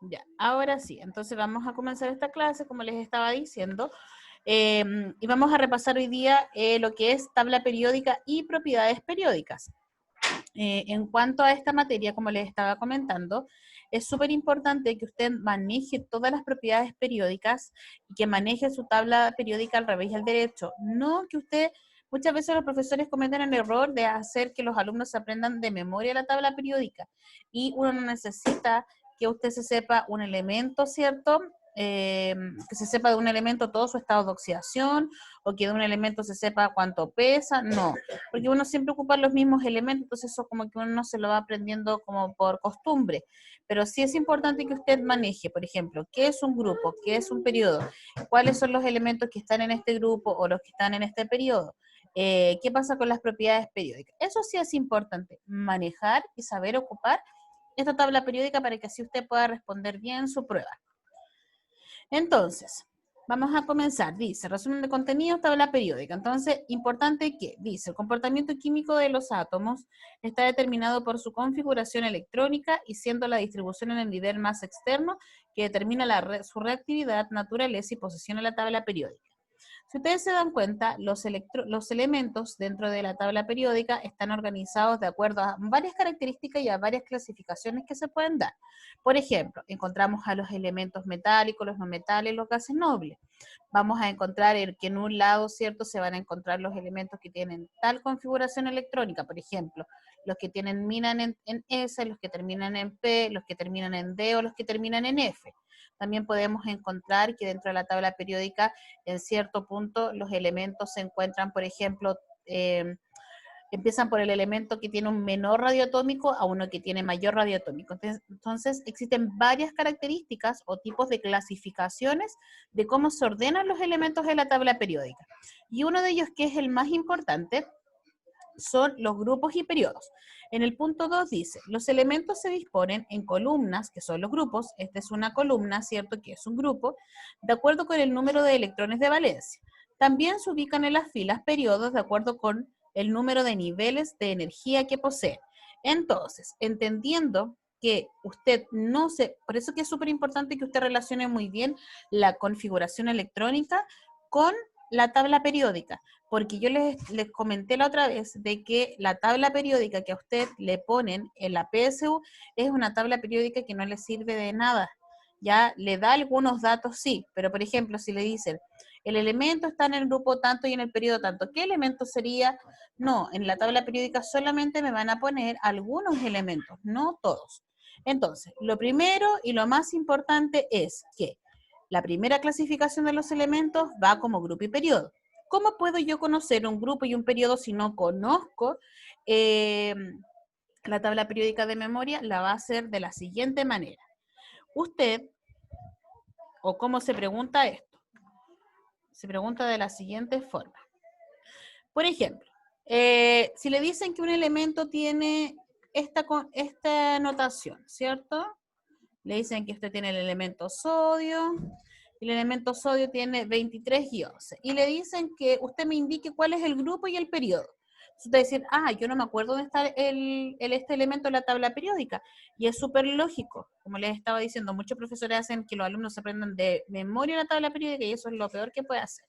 Ya, ahora sí, entonces vamos a comenzar esta clase, como les estaba diciendo, y vamos a repasar hoy día lo que es tabla periódica y propiedades periódicas. En cuanto a esta materia, como les estaba comentando, es súper importante que usted maneje todas las propiedades periódicas y que maneje su tabla periódica al revés y al derecho. No que usted, muchas veces los profesores cometen el error de hacer que los alumnos aprendan de memoria la tabla periódica y uno no necesita que usted se sepa un elemento, ¿cierto? Que se sepa de un elemento todo su estado de oxidación o que de un elemento se sepa cuánto pesa, no, porque uno siempre ocupa los mismos elementos, entonces eso como que uno se lo va aprendiendo como por costumbre, pero sí es importante que usted maneje, por ejemplo, qué es un grupo, qué es un periodo, cuáles son los elementos que están en este grupo o los que están en este periodo, qué pasa con las propiedades periódicas. Eso sí es importante, manejar y saber ocupar esta tabla periódica para que así usted pueda responder bien su prueba. Entonces, vamos a comenzar. Dice, resumen de contenido, tabla periódica. Entonces, importante que, dice, el comportamiento químico de los átomos está determinado por su configuración electrónica y siendo la distribución en el nivel más externo que determina su reactividad, naturaleza y posición en la tabla periódica. Si ustedes se dan cuenta, los elementos dentro de la tabla periódica están organizados de acuerdo a varias características y a varias clasificaciones que se pueden dar. Por ejemplo, encontramos a los elementos metálicos, los no metales, los gases nobles. Vamos a encontrar que en un lado, ¿cierto? Se van a encontrar los elementos que tienen tal configuración electrónica, por ejemplo, los que terminan en S, los que terminan en P, los que terminan en D o los que terminan en F. También podemos encontrar que dentro de la tabla periódica, en cierto punto, los elementos se encuentran, por ejemplo, empiezan por el elemento que tiene un menor radioatómico a uno que tiene mayor radioatómico. Entonces, existen varias características o tipos de clasificaciones de cómo se ordenan los elementos de la tabla periódica. Y uno de ellos, que es el más importante, son los grupos y periodos. En el punto 2 dice, los elementos se disponen en columnas, que son los grupos, esta es una columna, ¿cierto? Que es un grupo, de acuerdo con el número de electrones de valencia. También se ubican en las filas periodos de acuerdo con el número de niveles de energía que poseen. Entonces, entendiendo que usted no se, por eso que es súper importante que usted relacione muy bien la configuración electrónica con la tabla periódica, porque yo les comenté la otra vez de que la tabla periódica que a usted le ponen en la PSU es una tabla periódica que no le sirve de nada. Ya le da algunos datos, sí, pero por ejemplo, si le dicen, el elemento está en el grupo tanto y en el periodo tanto, ¿qué elemento sería? No, en la tabla periódica solamente me van a poner algunos elementos, no todos. Entonces, lo primero y lo más importante es que la primera clasificación de los elementos va como grupo y periodo. ¿Cómo puedo yo conocer un grupo y un periodo si no conozco la tabla periódica de memoria? La va a hacer de la siguiente manera. Usted, o cómo se pregunta esto, se pregunta de la siguiente forma. Por ejemplo, si le dicen que un elemento tiene esta notación, ¿cierto? Le dicen que usted tiene el elemento sodio, y el elemento sodio tiene 23 y 11. Y le dicen que usted me indique cuál es el grupo y el periodo. Entonces usted dice, yo no me acuerdo dónde está este elemento en la tabla periódica. Y es súper lógico. Como les estaba diciendo, muchos profesores hacen que los alumnos se aprendan de memoria la tabla periódica y eso es lo peor que puede hacer.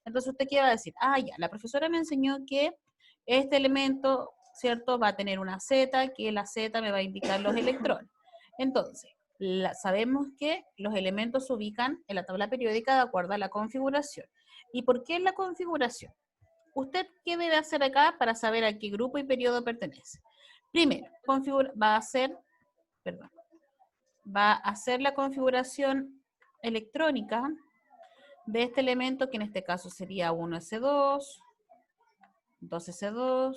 Entonces usted qué va a decir, ya, la profesora me enseñó que este elemento, ¿cierto? Va a tener una Z, que la Z me va a indicar los electrones. Entonces, sabemos que los elementos se ubican en la tabla periódica de acuerdo a la configuración. ¿Y por qué la configuración? ¿Usted qué debe hacer acá para saber a qué grupo y periodo pertenece? Primero, va a hacer la configuración electrónica de este elemento, que en este caso sería 1s2, 2s2,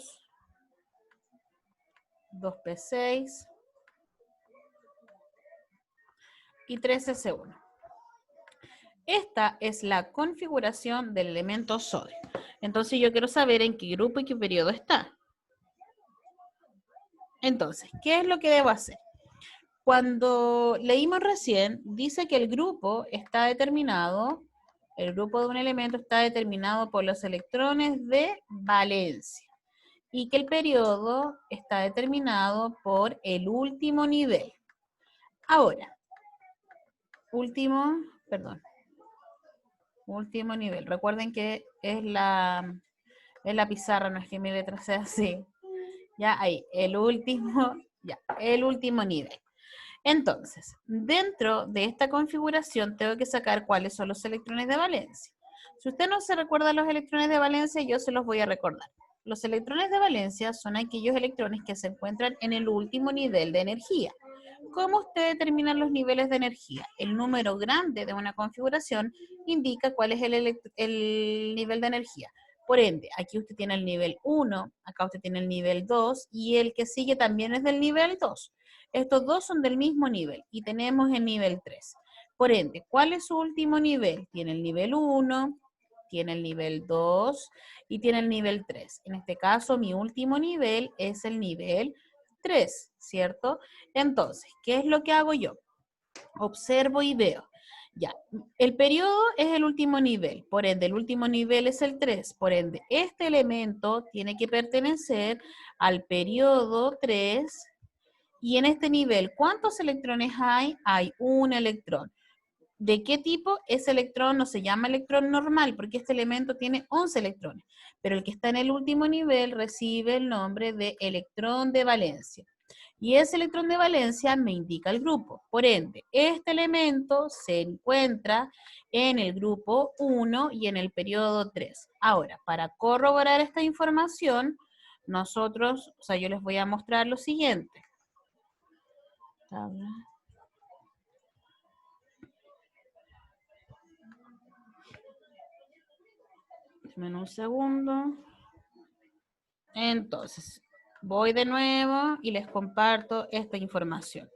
2p6 y 3s1. Esta es la configuración del elemento sodio. Entonces yo quiero saber en qué grupo y qué periodo está. Entonces, ¿qué es lo que debo hacer? Cuando leímos recién, dice que el grupo está determinado, el grupo de un elemento está determinado por los electrones de valencia y que el periodo está determinado por el último nivel. Ahora, último nivel. Recuerden que es la pizarra, no es que mi letra sea así. Ya, ahí, el último nivel. Entonces, dentro de esta configuración tengo que sacar cuáles son los electrones de valencia. Si usted no se recuerda los electrones de valencia, yo se los voy a recordar. Los electrones de valencia son aquellos electrones que se encuentran en el último nivel de energía. ¿Cómo usted determina los niveles de energía? El número grande de una configuración indica cuál es el nivel de energía. Por ende, aquí usted tiene el nivel 1, acá usted tiene el nivel 2 y el que sigue también es del nivel 2. Estos dos son del mismo nivel y tenemos el nivel 3. Por ende, ¿cuál es su último nivel? Tiene el nivel 1, tiene el nivel 2 y tiene el nivel 3. En este caso, mi último nivel es el nivel 3, ¿cierto? Entonces, ¿qué es lo que hago yo? Observo y veo. Ya, el periodo es el último nivel, por ende, el último nivel es el 3, por ende, este elemento tiene que pertenecer al periodo 3, y en este nivel, ¿cuántos electrones hay? Hay un electrón. ¿De qué tipo? Ese electrón no se llama electrón normal, porque este elemento tiene 11 electrones, pero el que está en el último nivel recibe el nombre de electrón de valencia. Y ese electrón de valencia me indica el grupo. Por ende, este elemento se encuentra en el grupo 1 y en el periodo 3. Ahora, para corroborar esta información, yo les voy a mostrar lo siguiente. Tabla. Déjenme un segundo. Entonces, voy de nuevo y les comparto esta información.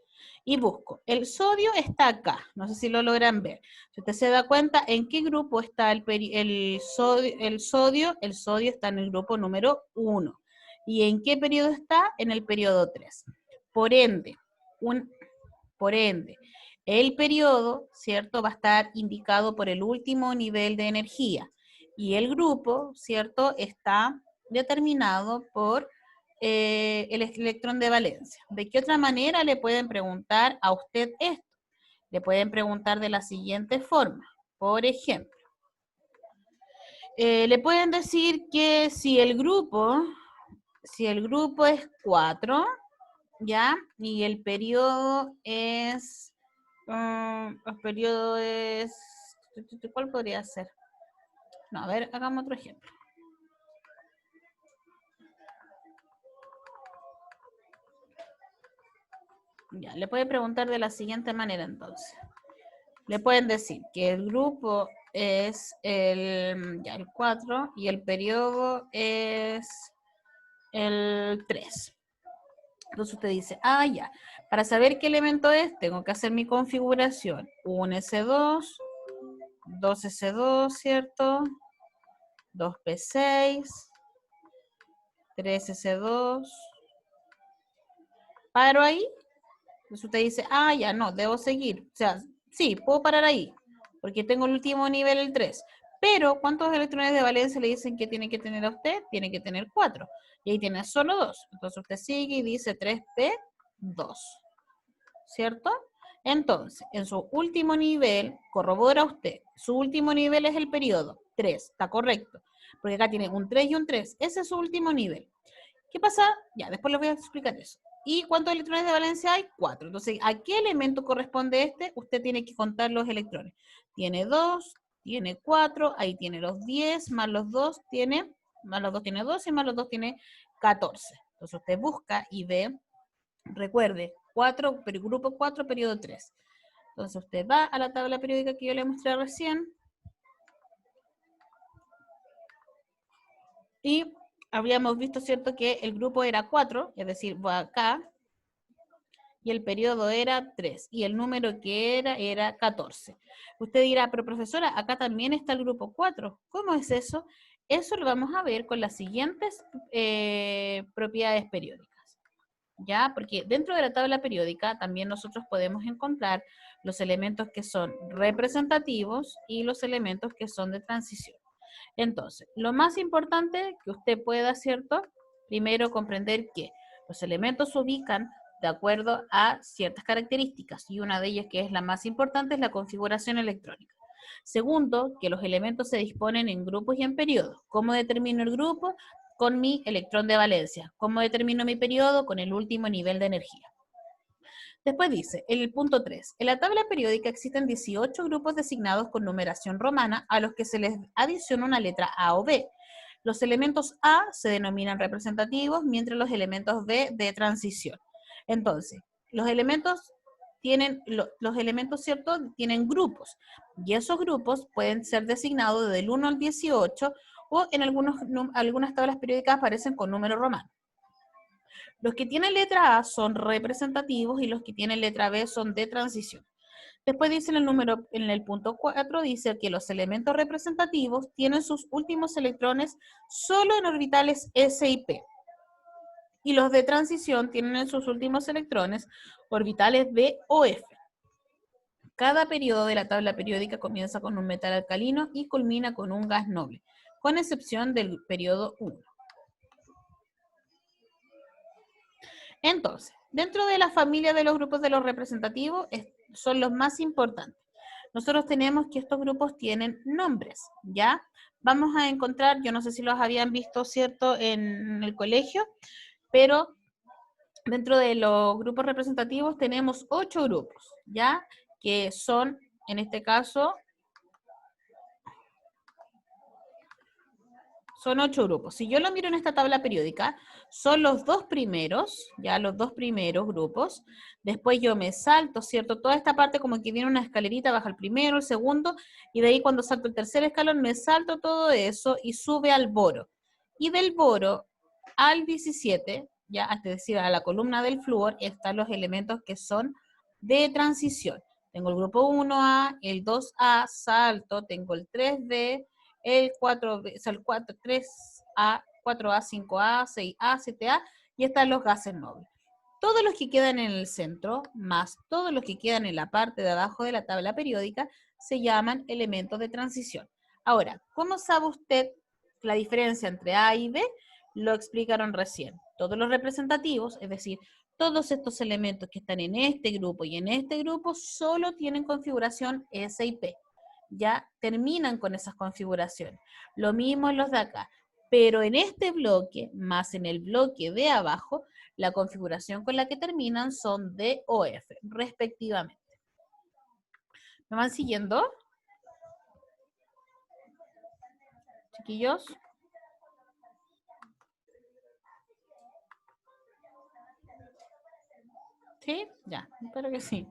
Y busco. El sodio está acá. No sé si lo logran ver. Si usted se da cuenta en qué grupo está el sodio. El sodio está en el grupo número 1. ¿Y en qué periodo está? En el periodo 3. Por ende, el periodo, ¿cierto? Va a estar indicado por el último nivel de energía. Y el grupo, ¿cierto? Está determinado por el electrón de valencia. ¿De qué otra manera le pueden preguntar a usted esto? Le pueden preguntar de la siguiente forma. Por ejemplo, le pueden decir que si el grupo es 4, ¿ya? Y el periodo es... ¿cuál podría ser? No, a ver, hagamos otro ejemplo. Ya, le pueden preguntar de la siguiente manera entonces. Le pueden decir que el grupo es el 4 y el periodo es el 3. Entonces usted dice, ya, para saber qué elemento es, tengo que hacer mi configuración. 1s2, 2s2, ¿cierto? 2p6, 3s2. Paro ahí. Entonces usted dice, ya no, debo seguir. O sea, sí, puedo parar ahí, porque tengo el último nivel, el 3. Pero, ¿cuántos electrones de valencia le dicen que tiene que tener a usted? Tiene que tener 4. Y ahí tiene solo 2. Entonces usted sigue y dice 3p2. ¿Cierto? Entonces, en su último nivel, corrobora usted. Su último nivel es el periodo 3. Está correcto. Porque acá tiene un 3 y un 3. Ese es su último nivel. ¿Qué pasa? Ya, después les voy a explicar eso. ¿Y cuántos electrones de valencia hay? 4. Entonces, ¿a qué elemento corresponde este? Usted tiene que contar los electrones. Tiene 2, tiene 4, ahí tiene los 10, más los 2 tiene 12 y más los 2 tiene 14. Entonces usted busca y ve, recuerde, grupo 4, periodo 3. Entonces usted va a la tabla periódica que yo le mostré recién y habíamos visto, ¿cierto?, que el grupo era 4, es decir, voy acá, y el periodo era 3, y el número que era 14. Usted dirá, pero profesora, acá también está el grupo 4. ¿Cómo es eso? Eso lo vamos a ver con las siguientes propiedades periódicas. ¿Ya? Porque dentro de la tabla periódica también nosotros podemos encontrar los elementos que son representativos y los elementos que son de transición. Entonces, lo más importante que usted pueda, ¿cierto? Primero comprender que los elementos se ubican de acuerdo a ciertas características, y una de ellas, que es la más importante, es la configuración electrónica. Segundo, que los elementos se disponen en grupos y en periodos. ¿Cómo determino el grupo? Con mi electrón de valencia. ¿Cómo determino mi periodo? Con el último nivel de energía. Después dice, en el punto 3, en la tabla periódica existen 18 grupos designados con numeración romana a los que se les adiciona una letra A o B. Los elementos A se denominan representativos, mientras los elementos B de transición. Entonces, los elementos ¿cierto? Tienen grupos, y esos grupos pueden ser designados del 1 al 18, o en algunas tablas periódicas aparecen con número romano. Los que tienen letra A son representativos y los que tienen letra B son de transición. Después dice en el punto 4, dice que los elementos representativos tienen sus últimos electrones solo en orbitales S y P. Y los de transición tienen en sus últimos electrones orbitales B o F. Cada periodo de la tabla periódica comienza con un metal alcalino y culmina con un gas noble, con excepción del periodo 1. Entonces, dentro de la familia de los grupos de los representativos son los más importantes. Nosotros tenemos que estos grupos tienen nombres, ¿ya? Vamos a encontrar, yo no sé si los habían visto, ¿cierto?, en el colegio, pero dentro de los grupos representativos tenemos 8 grupos, ¿ya? Que son, en este caso, son 8 grupos. Si yo lo miro en esta tabla periódica, son los dos primeros, ya los dos primeros grupos. Después yo me salto, ¿cierto? Toda esta parte como que viene una escalerita, baja el primero, el segundo, y de ahí cuando salto el tercer escalón, me salto todo eso y sube al boro. Y del boro al 17, ya, es decir, a la columna del flúor, están los elementos que son de transición. Tengo el grupo 1A, el 2A, salto, tengo el 3B, el 4B, o sea, el 3A, 4A, 5A, 6A, 7A, y están los gases nobles. Todos los que quedan en el centro, más todos los que quedan en la parte de abajo de la tabla periódica, se llaman elementos de transición. Ahora, ¿cómo sabe usted la diferencia entre A y B? Lo explicaron recién. Todos los representativos, es decir, todos estos elementos que están en este grupo y en este grupo, solo tienen configuración S y P. Ya terminan con esas configuraciones. Lo mismo en los de acá. Pero en este bloque, más en el bloque de abajo, la configuración con la que terminan son D o F, respectivamente. ¿Me van siguiendo? Chiquillos. ¿Sí? Ya, espero que sí.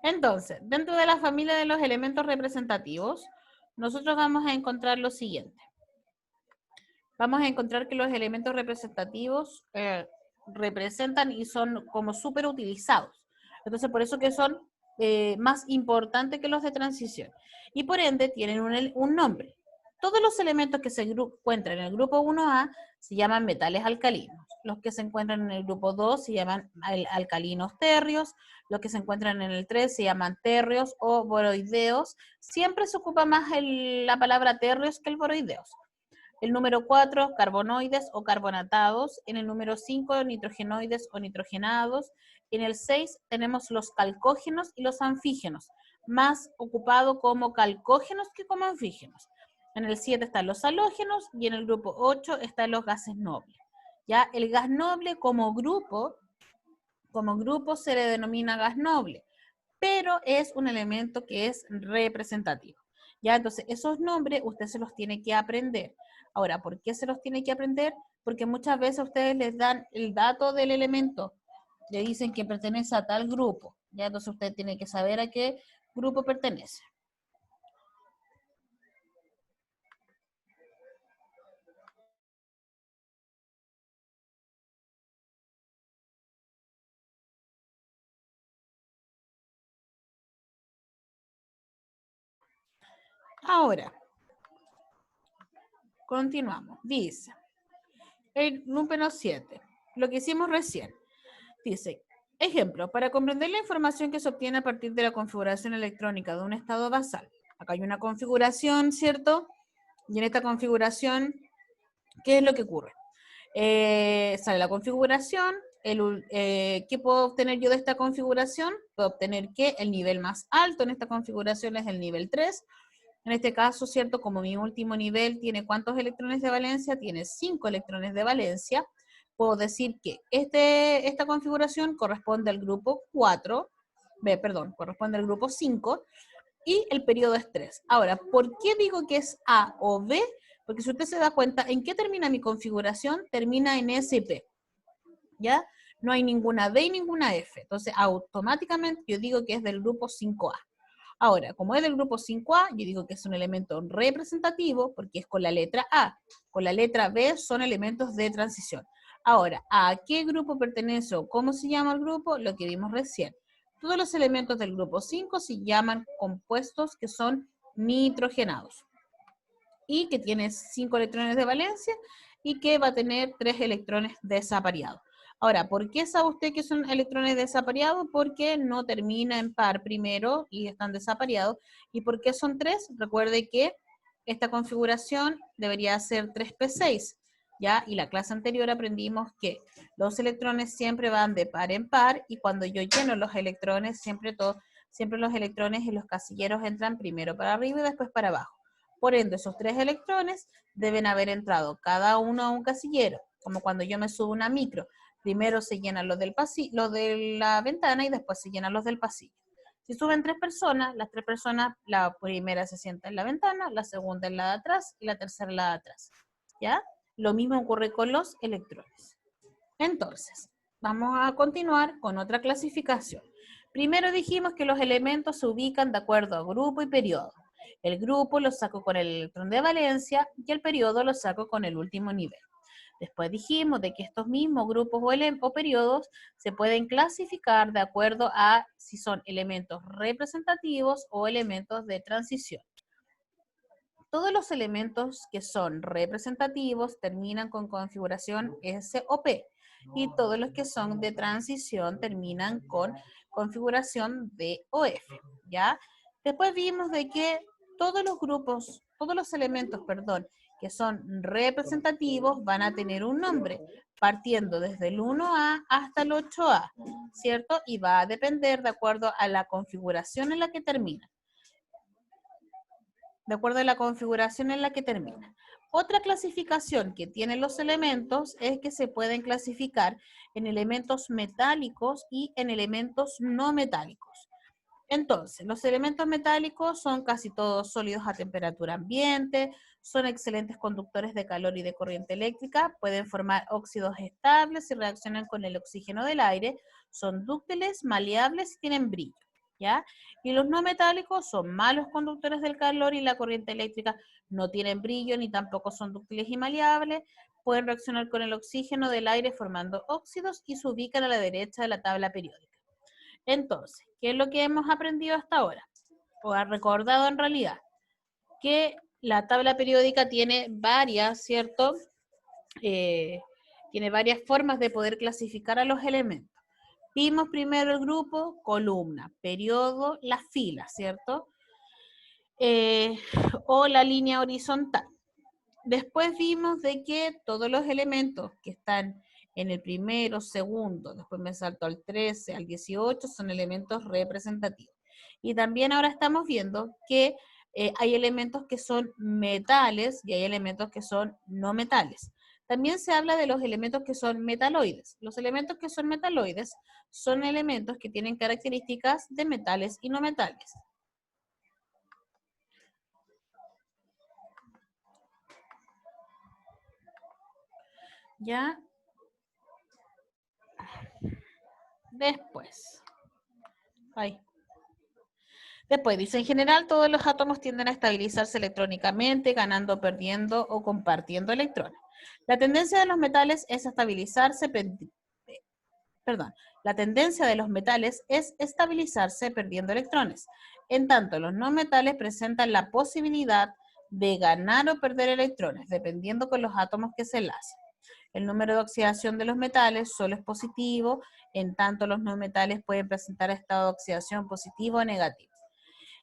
Entonces, dentro de la familia de los elementos representativos, nosotros vamos a encontrar lo siguiente. Vamos a encontrar que los elementos representativos representan y son como súper utilizados. Entonces, por eso que son más importantes que los de transición. Y por ende, tienen un nombre. Todos los elementos que se encuentran en el grupo 1A se llaman metales alcalinos. Los que se encuentran en el grupo 2 se llaman alcalinos térreos. Los que se encuentran en el 3 se llaman térreos o boroideos. Siempre se ocupa más la palabra térreos que el boroideos. El número 4, carbonoides o carbonatados. En el número 5, nitrogenoides o nitrogenados. En el 6 tenemos los calcógenos y los anfígenos, más ocupado como calcógenos que como anfígenos. En el 7 están los halógenos y en el grupo 8 están los gases nobles. Ya el gas noble como grupo se le denomina gas noble, pero es un elemento que es representativo. Ya, entonces esos nombres usted se los tiene que aprender. Ahora, ¿por qué se los tiene que aprender? Porque muchas veces ustedes les dan el dato del elemento, le dicen que pertenece a tal grupo. Ya, entonces usted tiene que saber a qué grupo pertenece. Ahora, continuamos. Dice, el número 7, lo que hicimos recién. Dice, ejemplo, para comprender la información que se obtiene a partir de la configuración electrónica de un estado basal. Acá hay una configuración, ¿cierto? Y en esta configuración, ¿qué es lo que ocurre? Sale la configuración, ¿qué puedo obtener yo de esta configuración? Puedo obtener que el nivel más alto en esta configuración es el nivel 3. En este caso, ¿cierto? Como mi último nivel tiene ¿cuántos electrones de valencia? Tiene 5 electrones de valencia. Puedo decir que esta configuración corresponde al grupo 4, corresponde al grupo 5, y el periodo es 3. Ahora, ¿por qué digo que es A o B? Porque si usted se da cuenta, ¿en qué termina mi configuración? Termina en SP, ¿ya? No hay ninguna D y ninguna F. Entonces, automáticamente yo digo que es del grupo 5A. Ahora, como es del grupo 5A, yo digo que es un elemento representativo porque es con la letra A. Con la letra B son elementos de transición. Ahora, ¿a qué grupo pertenece o cómo se llama el grupo? Lo que vimos recién. Todos los elementos del grupo 5 se llaman compuestos que son nitrogenados y que tiene 5 electrones de valencia y que va a tener 3 electrones desapareados. Ahora, ¿por qué sabe usted que son electrones desapareados? Porque no termina en par primero y están desapareados. ¿Y por qué son 3? Recuerde que esta configuración debería ser 3p6, ¿ya? Y la clase anterior aprendimos que los electrones siempre van de par en par y cuando yo lleno los electrones, siempre los electrones y los casilleros entran primero para arriba y después para abajo. Por ende, esos 3 electrones deben haber entrado cada uno a un casillero, como cuando yo me subo a una micro. Primero se llenan los de la ventana y después se llenan los del pasillo. Si suben 3 personas, las 3 personas, la primera se sienta en la ventana, la segunda en la de atrás y la tercera en la de atrás. ¿Ya? Lo mismo ocurre con los electrones. Entonces, vamos a continuar con otra clasificación. Primero dijimos que los elementos se ubican de acuerdo a grupo y periodo. El grupo lo saco con el electrón de valencia y el periodo lo saco con el último nivel. Después dijimos de que estos mismos grupos o periodos se pueden clasificar de acuerdo a si son elementos representativos o elementos de transición. Todos los elementos que son representativos terminan con configuración S o P y todos los que son de transición terminan con configuración D o F, ¿ya? Después vimos de que todos los elementos, que son representativos van a tener un nombre, partiendo desde el 1A hasta el 8A, ¿cierto? Y va a depender de acuerdo a la configuración en la que termina. De acuerdo a la configuración en la que termina. Otra clasificación que tienen los elementos es que se pueden clasificar en elementos metálicos y en elementos no metálicos. Entonces, los elementos metálicos son casi todos sólidos a temperatura ambiente, son excelentes conductores de calor y de corriente eléctrica, pueden formar óxidos estables y reaccionan con el oxígeno del aire, son dúctiles, maleables y tienen brillo, ¿ya? Y los no metálicos son malos conductores del calor y la corriente eléctrica, no tienen brillo ni tampoco son dúctiles y maleables, pueden reaccionar con el oxígeno del aire formando óxidos y se ubican a la derecha de la tabla periódica. Entonces, ¿qué es lo que hemos aprendido hasta ahora? O ha recordado en realidad que la tabla periódica tiene varias, ¿cierto? Tiene varias formas de poder clasificar a los elementos. Vimos primero el grupo, columna, periodo, la fila, ¿cierto? O la línea horizontal. Después vimos de que todos los elementos que están en el primero, segundo, después me salto al 13, al 18, son elementos representativos. Y también ahora estamos viendo que hay elementos que son metales y hay elementos que son no metales. También se habla de los elementos que son metaloides. Los elementos que son metaloides son elementos que tienen características de metales y no metales. ¿Ya? Después. Después dice, en general todos los átomos tienden a estabilizarse electrónicamente, ganando, perdiendo o compartiendo electrones. La tendencia de los metales es estabilizarse perdiendo electrones. En tanto, los no metales presentan la posibilidad de ganar o perder electrones, dependiendo con los átomos que se enlacen. El número de oxidación de los metales solo es positivo, en tanto los no metales pueden presentar estado de oxidación positivo o negativo.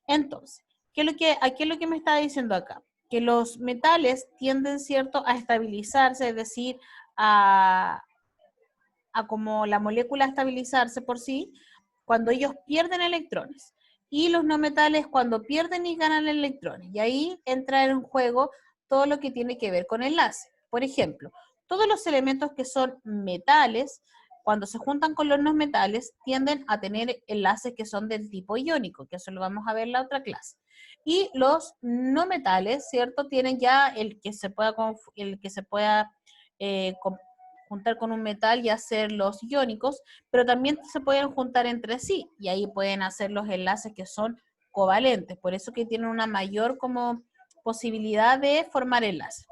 Entonces, ¿qué es lo que me está diciendo acá? Que los metales tienden, ¿cierto?, a estabilizarse, es decir, a a como la molécula estabilizarse por sí cuando ellos pierden electrones. Y los no metales cuando pierden y ganan electrones. Y ahí entra en juego todo lo que tiene que ver con enlace. Por ejemplo, todos los elementos que son metales, cuando se juntan con los no metales, tienden a tener enlaces que son del tipo iónico, que eso lo vamos a ver en la otra clase. Y los no metales, ¿cierto? Tienen ya el que se pueda juntar con un metal y hacer los iónicos, pero también se pueden juntar entre sí y ahí pueden hacer los enlaces que son covalentes, por eso que tienen una mayor como posibilidad de formar enlaces.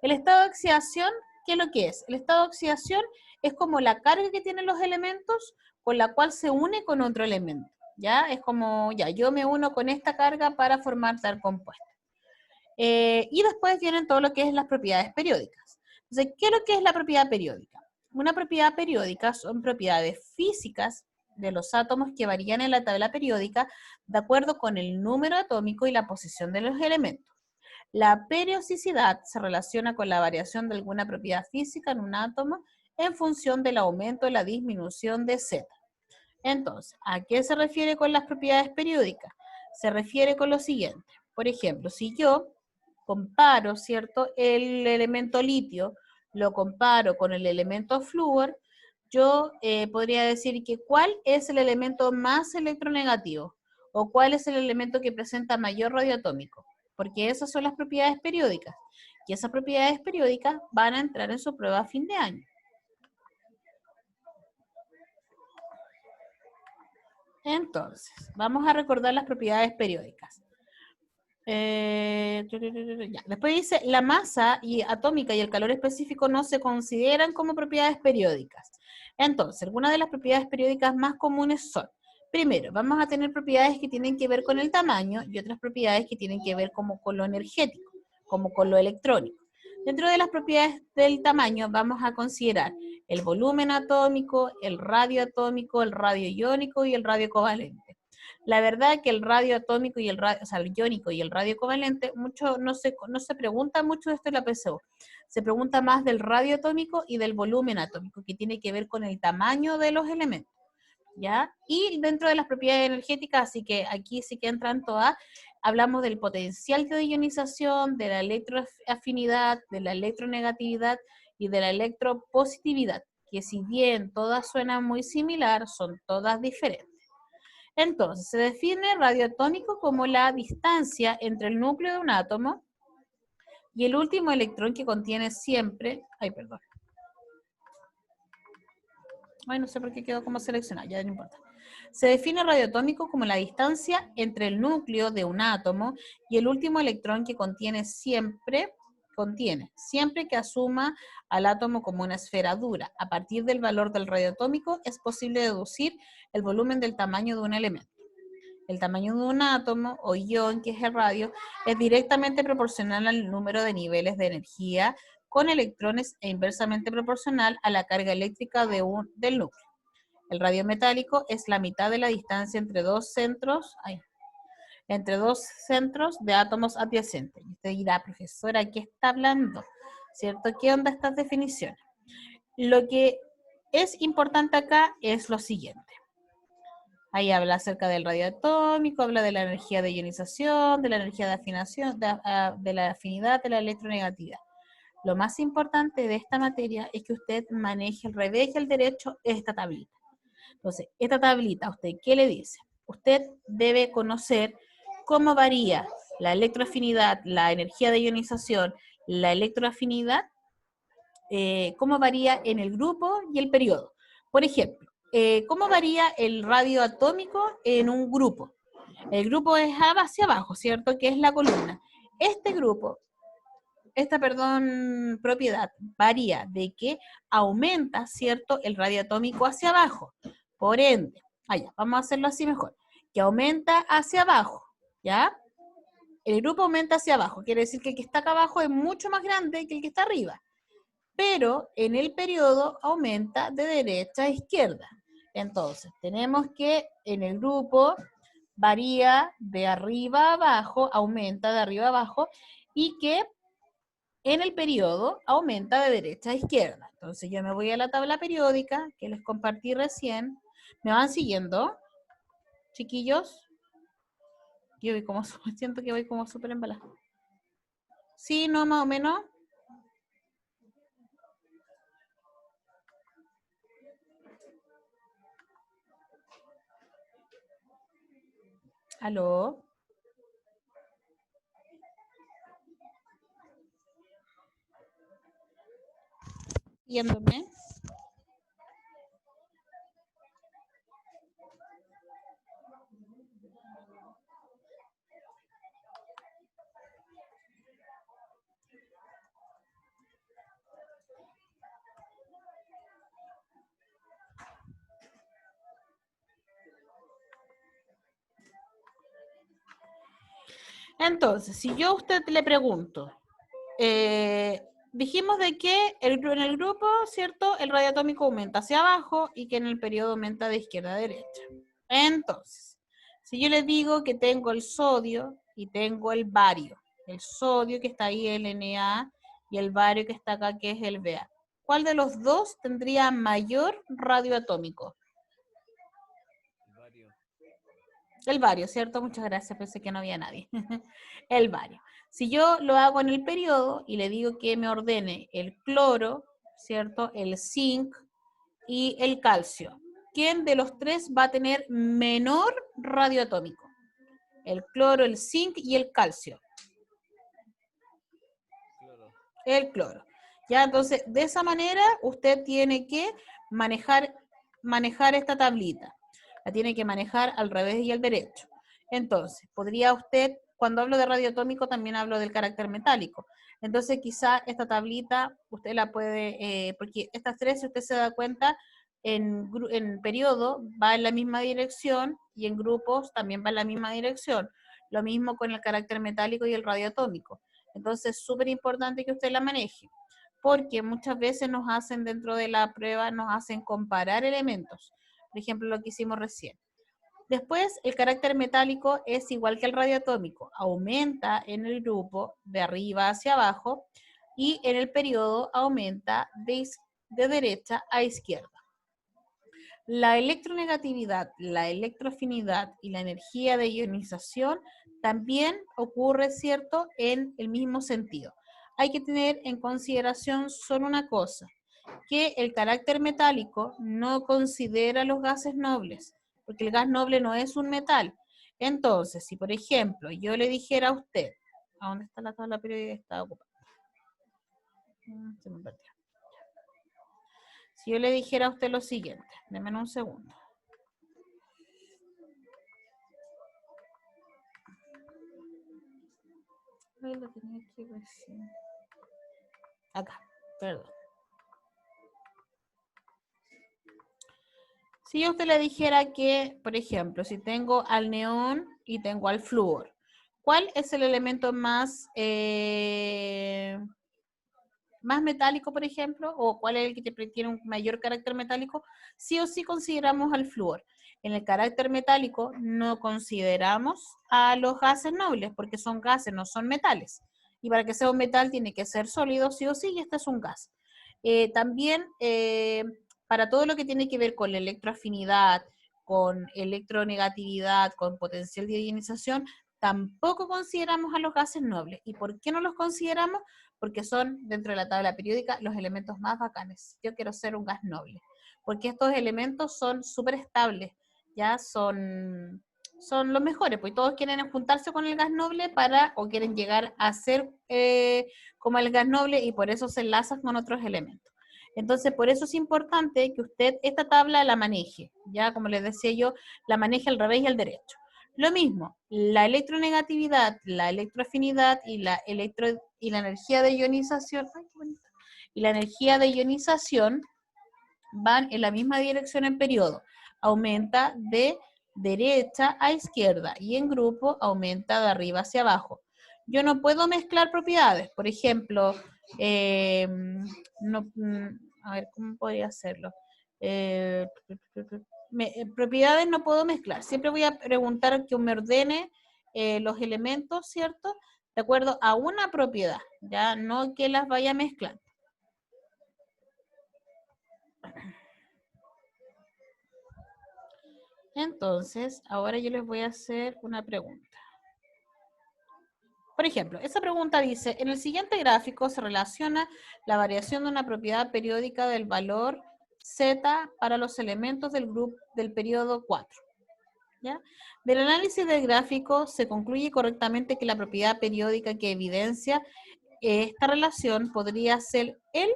El estado de oxidación, ¿qué es lo que es? El estado de oxidación es como la carga que tienen los elementos con la cual se une con otro elemento, ¿ya? Es como, ya, yo me uno con esta carga para formar tal compuesto. Y después vienen todo lo que es las propiedades periódicas. Entonces, ¿qué es lo que es la propiedad periódica? Una propiedad periódica son propiedades físicas de los átomos que varían en la tabla periódica de acuerdo con el número atómico y la posición de los elementos. La periodicidad se relaciona con la variación de alguna propiedad física en un átomo en función del aumento o la disminución de Z. Entonces, ¿a qué se refiere con las propiedades periódicas? Se refiere con lo siguiente. Por ejemplo, si yo comparo, ¿cierto?, el elemento litio, lo comparo con el elemento flúor, yo podría decir que ¿cuál es el elemento más electronegativo? ¿O cuál es el elemento que presenta mayor radioatómico? Porque esas son las propiedades periódicas. Y esas propiedades periódicas van a entrar en su prueba a fin de año. Entonces, vamos a recordar las propiedades periódicas. Ya. Después dice, la masa atómica y el calor específico no se consideran como propiedades periódicas. Entonces, algunas de las propiedades periódicas más comunes son, primero, vamos a tener propiedades que tienen que ver con el tamaño y otras propiedades que tienen que ver como con lo energético, como con lo electrónico. Dentro de las propiedades del tamaño vamos a considerar el volumen atómico, el radio atómico, el radio iónico y el radio covalente. La verdad que el radio atómico y el radio, o sea, el iónico y el radio covalente, mucho no se pregunta mucho de esto en la PSU. Se pregunta más del radio atómico y del volumen atómico, que tiene que ver con el tamaño de los elementos, ¿ya? Y dentro de las propiedades energéticas, así que aquí sí que entran todas, hablamos del potencial de ionización, de la electroafinidad, de la electronegatividad y de la electropositividad, que si bien todas suenan muy similar, son todas diferentes. Entonces, se define radioatómico como la distancia entre el núcleo de un átomo y el último electrón que contiene siempre, no sé por qué quedó como seleccionado, ya no importa. Se define radioatómico como la distancia entre el núcleo de un átomo y el último electrón que contiene siempre que asuma al átomo como una esfera dura. A partir del valor del radioatómico es posible deducir el volumen del tamaño de un elemento. El tamaño de un átomo o ion, que es el radio, es directamente proporcional al número de niveles de energía con electrones e inversamente proporcional a la carga eléctrica del núcleo. El radio metálico es la mitad de la distancia entre dos centros de átomos adyacentes. Y usted dirá, profesora, ¿qué está hablando? ¿Cierto? ¿Qué onda estas definiciones? Lo que es importante acá es lo siguiente. Ahí habla acerca del radio atómico, habla de la energía de ionización, de la energía de afinación, de la afinidad, de la electronegatividad. Lo más importante de esta materia es que usted maneje al revés y al derecho esta tablita. Entonces, esta tablita, ¿usted qué le dice? Usted debe conocer cómo varía la electroafinidad, la energía de ionización, la electroafinidad, cómo varía en el grupo y el periodo. Por ejemplo, ¿cómo varía el radio atómico en un grupo? El grupo es hacia abajo, ¿cierto? Que es la columna. Esta propiedad varía de que aumenta, ¿cierto? El radio atómico hacia abajo. Por ende, vamos a hacerlo así mejor. Que aumenta hacia abajo, ¿ya? El grupo aumenta hacia abajo. Quiere decir que el que está acá abajo es mucho más grande que el que está arriba. Pero en el periodo aumenta de derecha a izquierda. Entonces, tenemos que en el grupo varía de arriba a abajo, aumenta de arriba a abajo, y que En el periodo aumenta de derecha a izquierda. Entonces yo me voy a la tabla periódica que les compartí recién. ¿Me van siguiendo, chiquillos? Yo voy como, siento que voy como súper embalada. ¿Sí, no, más o menos? ¿Aló? ¿Yéndome? Entonces, si yo a usted le pregunto, dijimos de que en el grupo, ¿cierto? El radio atómico aumenta hacia abajo y que en el periodo aumenta de izquierda a derecha. Entonces, si yo les digo que tengo el sodio y tengo el bario, el sodio que está ahí, el Na, y el bario que está acá, que es el Ba, ¿cuál de los dos tendría mayor radio atómico? El bario, ¿cierto? Muchas gracias, pensé que no había nadie. El bario. Si yo lo hago en el periodo y le digo que me ordene el cloro, ¿cierto? El zinc y el calcio, ¿quién de los tres va a tener menor radio atómico? El cloro, el zinc y el calcio. El cloro. Ya, entonces, de esa manera usted tiene que manejar esta tablita. La tiene que manejar al revés y al derecho. Entonces, podría usted, cuando hablo de radioatómico, también hablo del carácter metálico. Entonces, quizá esta tablita usted la puede, porque estas tres, si usted se da cuenta, en periodo va en la misma dirección y en grupos también va en la misma dirección. Lo mismo con el carácter metálico y el radioatómico. Entonces, es súper importante que usted la maneje, porque muchas veces nos hacen dentro de la prueba, nos hacen comparar elementos. Por ejemplo, lo que hicimos recién. Después, el carácter metálico es igual que el radioatómico, aumenta en el grupo de arriba hacia abajo y en el periodo aumenta de derecha a izquierda. La electronegatividad, la electroafinidad y la energía de ionización también ocurre, ¿cierto?, en el mismo sentido. Hay que tener en consideración solo una cosa, que el carácter metálico no considera los gases nobles, porque el gas noble no es un metal. Entonces, si por ejemplo yo le dijera a usted, ¿a dónde está la tabla periódica? Está ocupada. Se me perdió. Si yo le dijera a usted lo siguiente, déme un segundo. Ay, lo tenía aquí recién. Acá, perdón. Si yo a usted le dijera que, por ejemplo, si tengo al neón y tengo al flúor, ¿cuál es el elemento más metálico, por ejemplo? ¿O cuál es el que tiene un mayor carácter metálico? Sí o sí consideramos al flúor. En el carácter metálico no consideramos a los gases nobles, porque son gases, no son metales. Y para que sea un metal tiene que ser sólido, sí o sí, y este es un gas. También para todo lo que tiene que ver con la electroafinidad, con electronegatividad, con potencial de ionización, tampoco consideramos a los gases nobles. ¿Y por qué no los consideramos? Porque son, dentro de la tabla periódica, los elementos más bacanes. Yo quiero ser un gas noble, porque estos elementos son súper estables, ya son los mejores, pues todos quieren juntarse con el gas noble o quieren llegar a ser como el gas noble y por eso se enlazan con otros elementos. Entonces, por eso es importante que usted esta tabla la maneje, ya como les decía yo, la maneje al revés y al derecho. Lo mismo, la electronegatividad, la electroafinidad y la energía de ionización, ay, qué bonito, y la energía de ionización van en la misma dirección en periodo. Aumenta de derecha a izquierda y en grupo aumenta de arriba hacia abajo. Yo no puedo mezclar propiedades, por ejemplo, a ver, ¿cómo podría hacerlo? Propiedades no puedo mezclar. Siempre voy a preguntar que me ordene los elementos, ¿cierto? de acuerdo a una propiedad, ya no que las vaya mezclando. Entonces, ahora yo les voy a hacer una pregunta. Por ejemplo, esa pregunta dice, en el siguiente gráfico se relaciona la variación de una propiedad periódica del valor Z para los elementos del grupo del periodo 4. ¿Ya? Del análisis del gráfico se concluye correctamente que la propiedad periódica que evidencia esta relación podría ser el...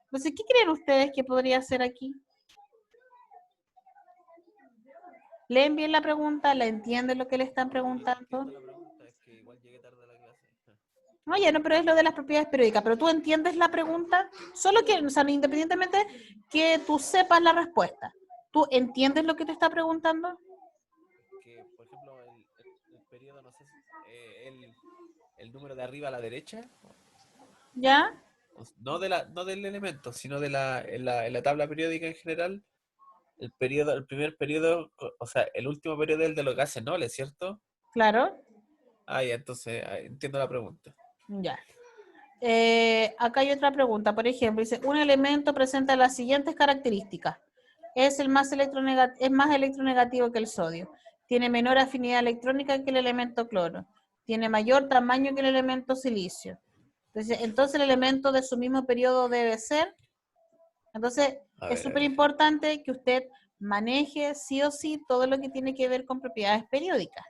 Entonces, ¿qué creen ustedes que podría ser aquí? ¿Leen bien la pregunta? ¿La entienden lo que le están preguntando? Entiendo la pregunta, es que igual llegué tarde a la clase. Oye, no, pero es lo de las propiedades periódicas. ¿Pero tú entiendes la pregunta? Solo que, o sea, independientemente que tú sepas la respuesta. ¿Tú entiendes lo que te está preguntando? Que, por ejemplo, el periodo, no sé, el número de arriba a la derecha, ¿Ya? no del elemento, sino en la tabla periódica en general, el primer periodo, o sea, el último periodo es el de los gases nobles, ¿cierto? Claro. Ah, ya, entonces entiendo la pregunta. Ya. Acá hay otra pregunta. Por ejemplo, dice, un elemento presenta las siguientes características. Es más electronegativo que el sodio. Tiene menor afinidad electrónica que el elemento cloro. Tiene mayor tamaño que el elemento silicio. Entonces el elemento de su mismo periodo debe ser. Entonces, es A súper ver. importante que usted maneje sí o sí todo lo que tiene que ver con propiedades periódicas.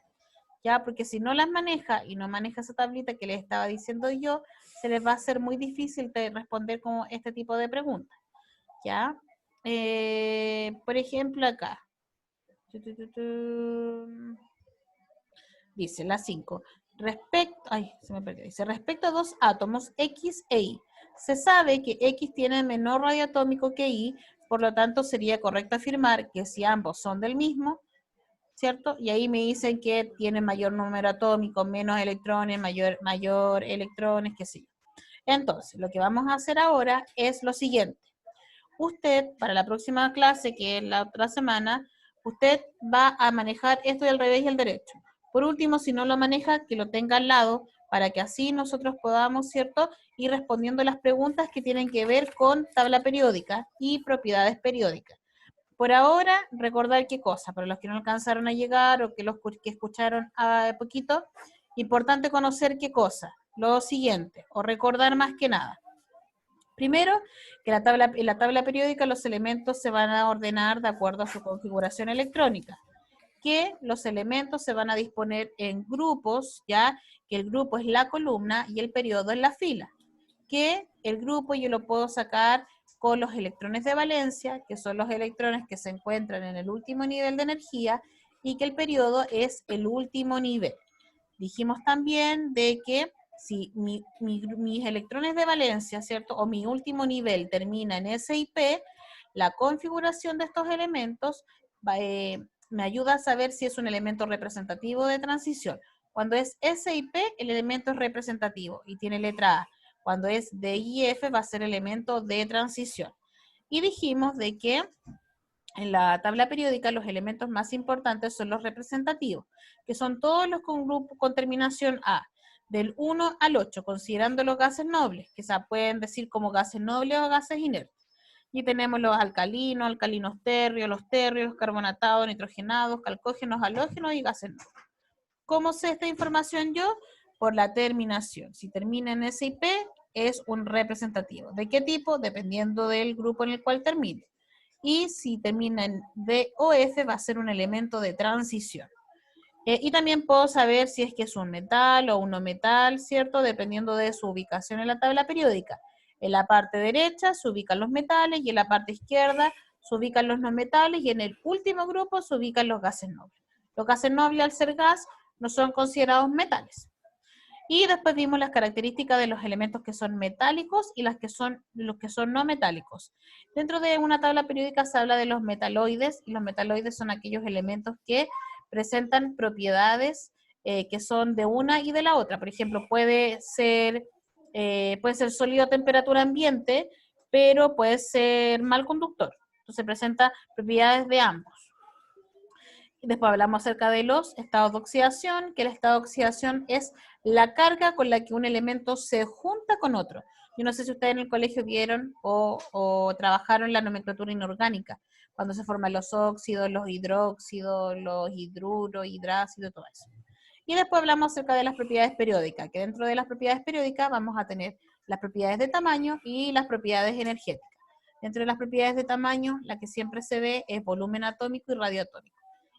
¿Ya? Porque si no las maneja y no maneja esa tablita que les estaba diciendo yo, se les va a hacer muy difícil de responder con este tipo de preguntas, ¿ya? Por ejemplo, acá. Dice la 5. Dice, respecto a dos átomos X e Y, se sabe que X tiene menor radio atómico que Y, por lo tanto sería correcto afirmar que si ambos son del mismo, ¿cierto? Y ahí me dicen que tiene mayor número atómico, menos electrones, mayor electrones, qué sé yo. Entonces, lo que vamos a hacer ahora es lo siguiente. Usted, para la próxima clase, que es la otra semana, usted va a manejar esto del revés y el derecho. Por último, si no lo maneja, que lo tenga al lado, para que así nosotros podamos, ¿cierto?, ir respondiendo las preguntas que tienen que ver con tabla periódica y propiedades periódicas. Por ahora, recordar qué cosa, para los que no alcanzaron a llegar o que los que escucharon a poquito, importante conocer qué cosa, lo siguiente, o recordar más que nada. Primero, que en la tabla periódica los elementos se van a ordenar de acuerdo a su configuración electrónica, que los elementos se van a disponer en grupos, ya que el grupo es la columna y el periodo es la fila, que el grupo yo lo puedo sacar con los electrones de valencia, que son los electrones que se encuentran en el último nivel de energía, y que el periodo es el último nivel. Dijimos también de que si mis electrones de valencia, ¿cierto? O mi último nivel termina en S y P, la configuración de estos elementos me ayuda a saber si es un elemento representativo de transición. Cuando es S y P, el elemento es representativo y tiene letra A. Cuando es D y F, va a ser elemento de transición. Y dijimos de que en la tabla periódica los elementos más importantes son los representativos, que son todos los con grupo con terminación A, del 1 al 8, considerando los gases nobles, que se pueden decir como gases nobles o gases inertes. Y tenemos los alcalinos, alcalinos térreos, los térreos, carbonatados, nitrogenados, calcógenos, halógenos y gases nobles. ¿Cómo sé esta información yo? Por la terminación. Si termina en S y P, es un representativo. ¿De qué tipo? Dependiendo del grupo en el cual termine. Y si termina en D o F, va a ser un elemento de transición. Y también puedo saber si es que es un metal o un no metal, ¿cierto? Dependiendo de su ubicación en la tabla periódica. En la parte derecha se ubican los metales y en la parte izquierda se ubican los no metales y en el último grupo se ubican los gases nobles. Los gases nobles, al ser gas, no son considerados metales. Y después vimos las características de los elementos que son metálicos y los que son no metálicos. Dentro de una tabla periódica se habla de los metaloides, y los metaloides son aquellos elementos que presentan propiedades que son de una y de la otra. Por ejemplo, puede ser sólido a temperatura ambiente, pero puede ser mal conductor. Entonces presenta propiedades de ambos. Después hablamos acerca de los estados de oxidación, que el estado de oxidación es la carga con la que un elemento se junta con otro. Yo no sé si ustedes en el colegio vieron o trabajaron la nomenclatura inorgánica, cuando se forman los óxidos, los hidróxidos, los hidruros, hidrácidos, todo eso. Y después hablamos acerca de las propiedades periódicas, que dentro de las propiedades periódicas vamos a tener las propiedades de tamaño y las propiedades energéticas. Dentro de las propiedades de tamaño, la que siempre se ve es volumen atómico y radioatómico.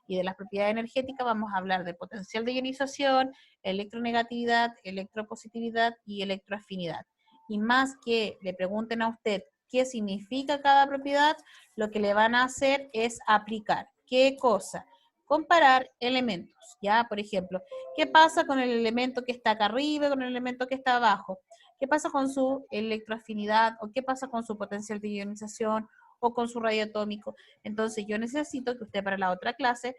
Y de las propiedades energéticas vamos a hablar de potencial de ionización, electronegatividad, electropositividad y electroafinidad. Y más que le pregunten a usted qué significa cada propiedad, lo que le van a hacer es aplicar. ¿Qué cosa? Comparar elementos, ¿ya? Por ejemplo, ¿qué pasa con el elemento que está acá arriba y con el elemento que está abajo? ¿Qué pasa con su electroafinidad o qué pasa con su potencial de ionización o con su radioatómico? Entonces yo necesito que usted para la otra clase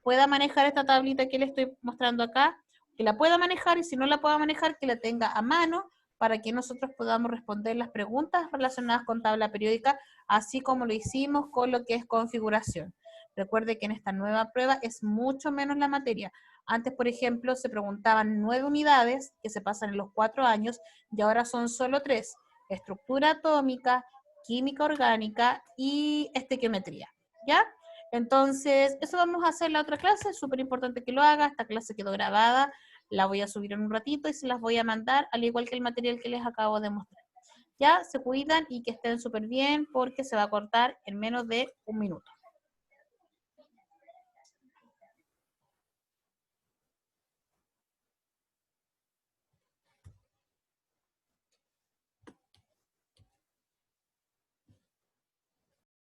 pueda manejar esta tablita que le estoy mostrando acá, que la pueda manejar y si no la pueda manejar, que la tenga a mano para que nosotros podamos responder las preguntas relacionadas con tabla periódica, así como lo hicimos con lo que es configuración. Recuerde que en esta nueva prueba es mucho menos la materia. Antes, por ejemplo, se preguntaban 9 unidades que se pasan en los 4 años y ahora son solo 3. Estructura atómica, química orgánica y estequiometría. ¿Ya? Entonces, eso vamos a hacer en la otra clase. Es súper importante que lo haga. Esta clase quedó grabada. La voy a subir en un ratito y se las voy a mandar, al igual que el material que les acabo de mostrar. Ya, se cuidan y que estén súper bien porque se va a cortar en menos de un minuto.